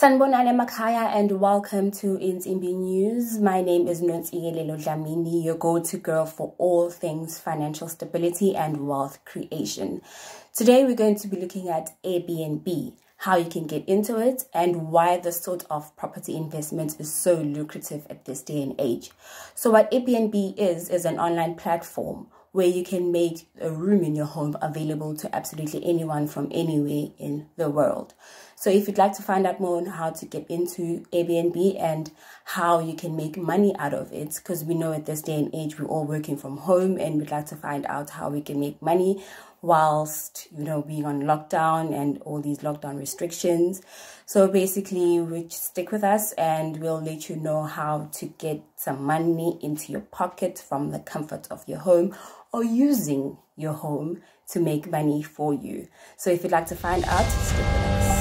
Sanibonani Makhaya and welcome to Insimbi News. My name is Nonsikelelo Dlamini, your go-to girl for all things financial stability and wealth creation. Today we're going to be looking at Airbnb, how you can get into it and why this sort of property investment is so lucrative at this day and age. So what Airbnb is an online platform where you can make a room in your home available to absolutely anyone from anywhere in the world. So if you'd like to find out more on how to get into Airbnb and how you can make money out of it, because we know at this day and age we're all working from home and we'd like to find out how we can make money whilst, being on lockdown and all these lockdown restrictions. So basically, stick with us and we'll let you know how to get some money into your pocket from the comfort of your home or using your home to make money for you. So if you'd like to find out, stick with us.